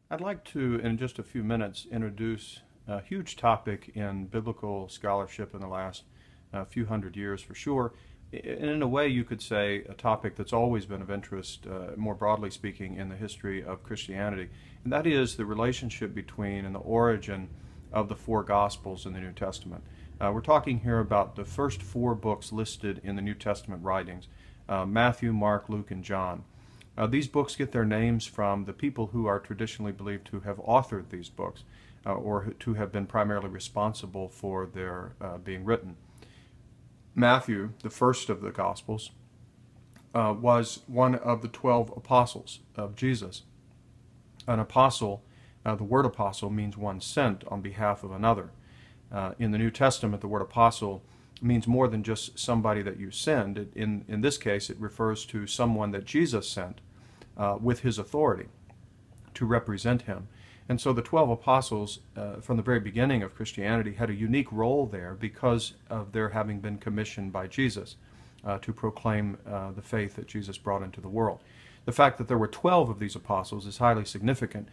I'd like to, in just a few minutes, introduce a huge topic in biblical scholarship in the last few hundred years for sure. And in a way, you could say a topic that's always been of interest, more broadly speaking, in the history of Christianity. And that is the relationship between and the origin of the four Gospels in the New Testament. We're talking here about the first four books listed in the New Testament writings, Matthew, Mark, Luke, and John. These books get their names from the people who are traditionally believed to have authored these books or to have been primarily responsible for their being written. Matthew, the first of the Gospels, was one of the 12 apostles of Jesus. An apostle, the word apostle, means one sent on behalf of another. In the New Testament, the word apostle means more than just somebody that you send. In this case, it refers to someone that Jesus sent with his authority to represent him. And so the 12 apostles, from the very beginning of Christianity, had a unique role there because of their having been commissioned by Jesus to proclaim the faith that Jesus brought into the world. The fact that there were 12 of these apostles is highly significant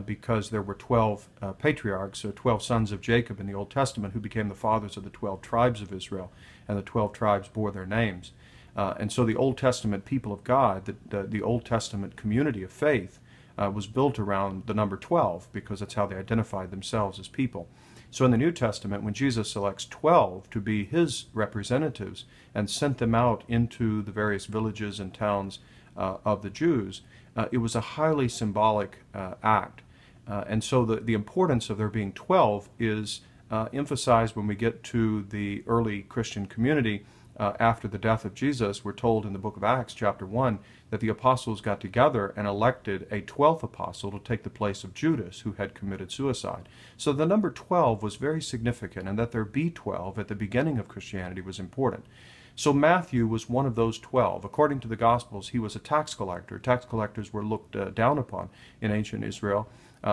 because there were 12 patriarchs, or 12 sons of Jacob in the Old Testament, who became the fathers of the 12 tribes of Israel, and the 12 tribes bore their names. And so the Old Testament people of God, the Old Testament community of faith, was built around the number 12 because that's how they identified themselves as people. So in the New Testament, when Jesus selects 12 to be his representatives and sent them out into the various villages and towns of the Jews, it was a highly symbolic act. And so the importance of there being 12 is emphasized when we get to the early Christian community. After the death of Jesus, we're told in the book of Acts, chapter 1, that the apostles got together and elected a 12th apostle to take the place of Judas, who had committed suicide. So the number 12 was very significant, and that there be 12 at the beginning of Christianity was important. So Matthew was one of those 12. According to the Gospels, he was a tax collector. Tax collectors were looked down upon in ancient Israel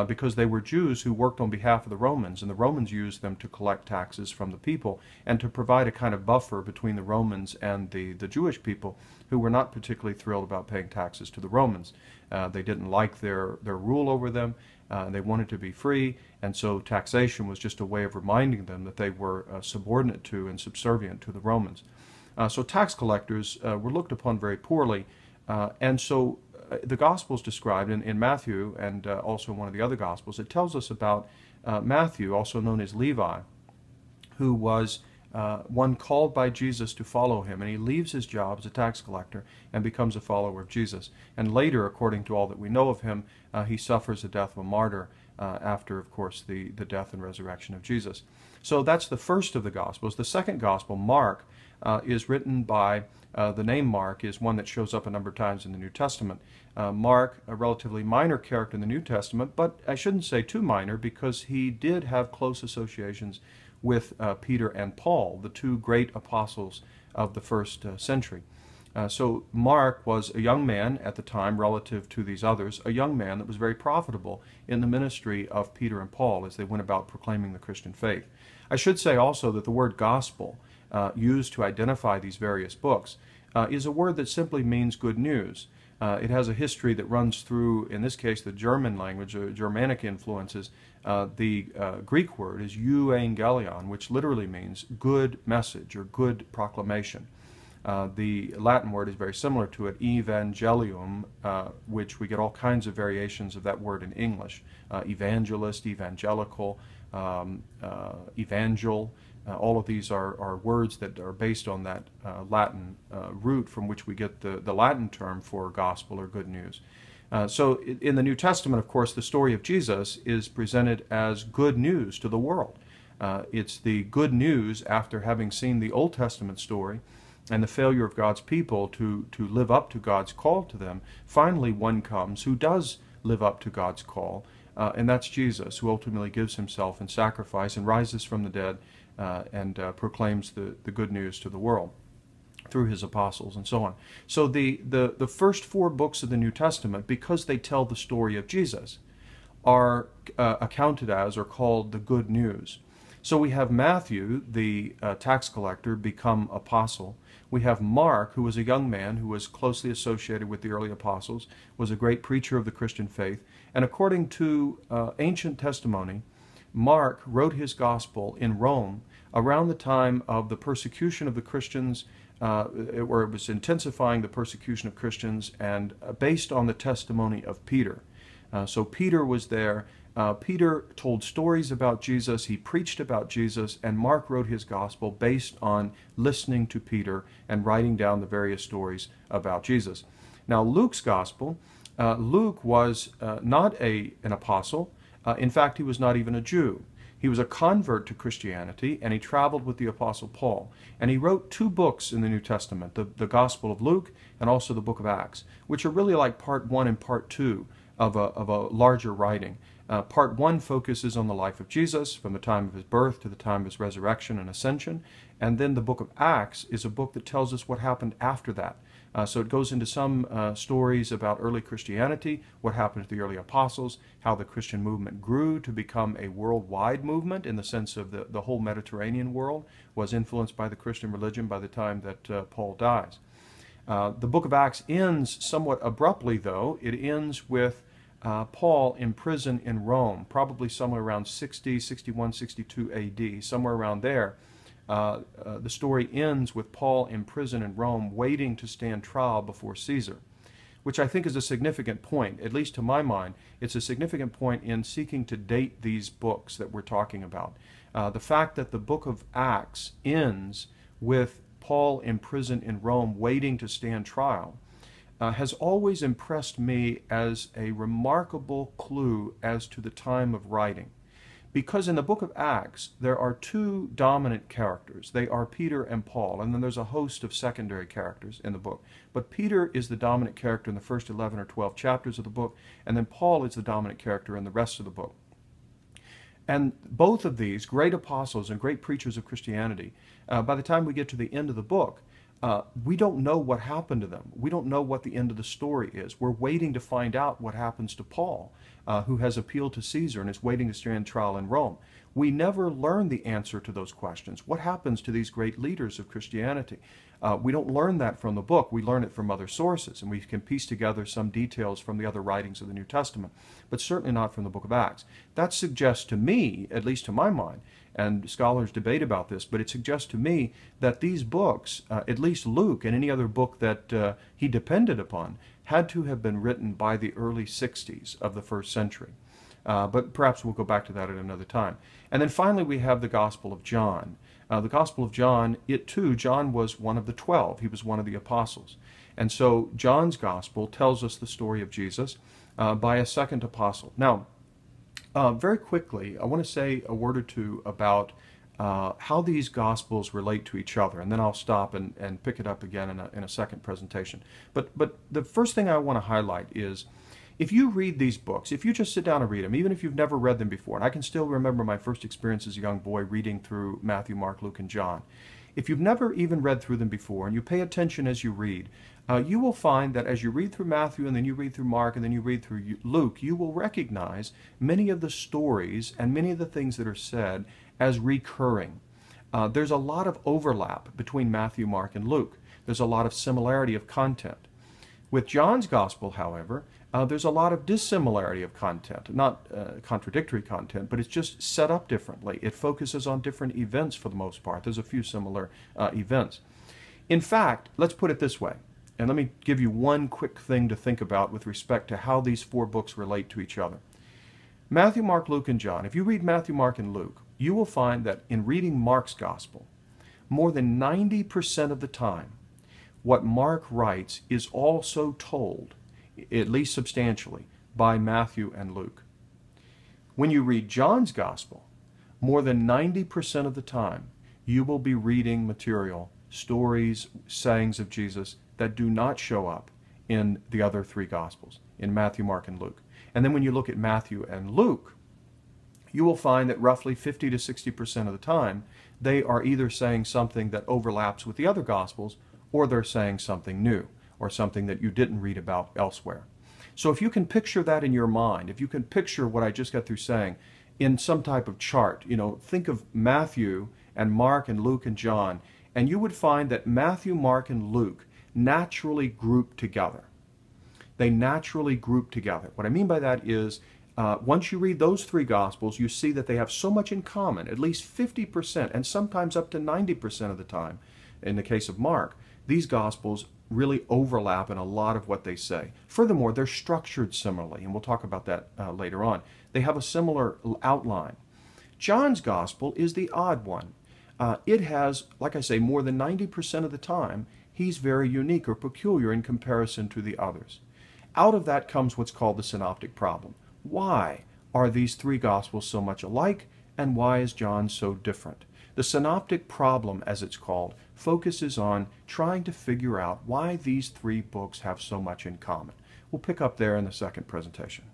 because they were Jews who worked on behalf of the Romans, and the Romans used them to collect taxes from the people and to provide a kind of buffer between the Romans and the Jewish people, who were not particularly thrilled about paying taxes to the Romans. They didn't like their rule over them. They wanted to be free, and so taxation was just a way of reminding them that they were subordinate to and subservient to the Romans. So tax collectors were looked upon very poorly, and so the Gospels described in Matthew and also one of the other Gospels, it tells us about Matthew, also known as Levi, who was one called by Jesus to follow him, and he leaves his job as a tax collector and becomes a follower of Jesus. And later, according to all that we know of him, he suffers the death of a martyr after, of course, the death and resurrection of Jesus. So that's the first of the Gospels. The second Gospel, Mark, is written by, the name Mark is one that shows up a number of times in the New Testament. Mark, a relatively minor character in the New Testament, but I shouldn't say too minor because he did have close associations with Peter and Paul, the two great apostles of the first century. So Mark was a young man at the time relative to these others, a young man that was very profitable in the ministry of Peter and Paul as they went about proclaiming the Christian faith. I should say also that the word gospel, used to identify these various books, is a word that simply means good news. It has a history that runs through, in this case, the German language, Germanic influences. The Greek word is euangelion, which literally means good message or good proclamation. The Latin word is very similar to it, evangelium, which we get all kinds of variations of that word in English. Evangelist, evangelical, evangel. All of these are words that are based on that Latin root from which we get the Latin term for gospel or good news. So in the New Testament, of course, the story of Jesus is presented as good news to the world. It's the good news after having seen the Old Testament story and the failure of God's people to live up to God's call to them. Finally, one comes who does live up to God's call, and that's Jesus, who ultimately gives himself in sacrifice and rises from the dead and proclaims the good news to the world through his apostles and so on. So the first four books of the New Testament, because they tell the story of Jesus, are accounted as or called the good news. So we have Matthew, the tax collector, become apostle. We have Mark, who was a young man who was closely associated with the early apostles, was a great preacher of the Christian faith. And according to ancient testimony, Mark wrote his gospel in Rome around the time of the persecution of the Christians, where it was intensifying the persecution of Christians, and based on the testimony of Peter. So Peter was there. Peter told stories about Jesus, he preached about Jesus, and Mark wrote his gospel based on listening to Peter and writing down the various stories about Jesus. Now Luke's gospel, Luke was not an apostle. In fact, he was not even a Jew. He was a convert to Christianity, and he traveled with the Apostle Paul. And he wrote two books in the New Testament, the Gospel of Luke and also the book of Acts, which are really like part 1 and part 2 of a larger writing. Part 1 focuses on the life of Jesus from the time of his birth to the time of his resurrection and ascension. And then the book of Acts is a book that tells us what happened after that. So it goes into some stories about early Christianity, what happened to the early apostles, how the Christian movement grew to become a worldwide movement in the sense of the whole Mediterranean world was influenced by the Christian religion by the time that Paul dies. The book of Acts ends somewhat abruptly, though. It ends with Paul in prison in Rome, probably somewhere around 60, 61, 62 AD, somewhere around there. The story ends with Paul in prison in Rome waiting to stand trial before Caesar, which I think is a significant point. At least to my mind, it's a significant point in seeking to date these books that we're talking about. The fact that the book of Acts ends with Paul in prison in Rome waiting to stand trial has always impressed me as a remarkable clue as to the time of writing. Because in the book of Acts, there are two dominant characters. They are Peter and Paul, and then there's a host of secondary characters in the book. But Peter is the dominant character in the first 11 or 12 chapters of the book, and then Paul is the dominant character in the rest of the book. And both of these great apostles and great preachers of Christianity, by the time we get to the end of the book, we don't know what happened to them. We don't know what the end of the story is. We're waiting to find out what happens to Paul, who has appealed to Caesar and is waiting to stand trial in Rome. We never learn the answer to those questions. What happens to these great leaders of Christianity? We don't learn that from the book. We learn it from other sources, and we can piece together some details from the other writings of the New Testament, but certainly not from the book of Acts. That suggests to me, at least to my mind, and scholars debate about this, but it suggests to me that these books, at least Luke and any other book that he depended upon, had to have been written by the early 60s of the first century. But perhaps we'll go back to that at another time. And then finally we have the Gospel of John. The Gospel of John, John was one of the 12. He was one of the apostles. And so John's Gospel tells us the story of Jesus by a second apostle. Now, very quickly, I want to say a word or two about how these Gospels relate to each other, and then I'll stop and pick it up again in a second presentation. But the first thing I want to highlight is, if you read these books, if you just sit down and read them, even if you've never read them before, and I can still remember my first experience as a young boy reading through Matthew, Mark, Luke, and John. If you've never even read through them before, and you pay attention as you read, you will find that as you read through Matthew, and then you read through Mark, and then you read through Luke, you will recognize many of the stories and many of the things that are said as recurring. There's a lot of overlap between Matthew, Mark, and Luke. There's a lot of similarity of content. With John's Gospel, however, there's a lot of dissimilarity of content, not contradictory content, but it's just set up differently. It focuses on different events for the most part. There's a few similar events. In fact, let's put it this way, and let me give you one quick thing to think about with respect to how these four books relate to each other. Matthew, Mark, Luke, and John. If you read Matthew, Mark, and Luke, you will find that in reading Mark's Gospel, more than 90% of the time, what Mark writes is also told, at least substantially, by Matthew and Luke. When you read John's Gospel, more than 90% of the time, you will be reading material, stories, sayings of Jesus that do not show up in the other three Gospels, in Matthew, Mark, and Luke. And then when you look at Matthew and Luke, you will find that roughly 50 to 60% of the time, they are either saying something that overlaps with the other Gospels, or they're saying something new, or something that you didn't read about elsewhere. So if you can picture that in your mind, if you can picture what I just got through saying, in some type of chart. You know, think of Matthew and Mark and Luke and John, and you would find that Matthew, Mark, and Luke naturally group together. They naturally group together. What I mean by that is, once you read those three Gospels, you see that they have so much in common, at least 50%, and sometimes up to 90% of the time. In the case of Mark, these Gospels really overlap in a lot of what they say. Furthermore, they're structured similarly, and we'll talk about that later on. They have a similar outline. John's Gospel is the odd one. It has, like I say, more than 90% of the time, he's very unique or peculiar in comparison to the others. Out of that comes what's called the Synoptic Problem. Why are these three Gospels so much alike, and why is John so different? The Synoptic Problem, as it's called, focuses on trying to figure out why these three books have so much in common. We'll pick up there in the second presentation.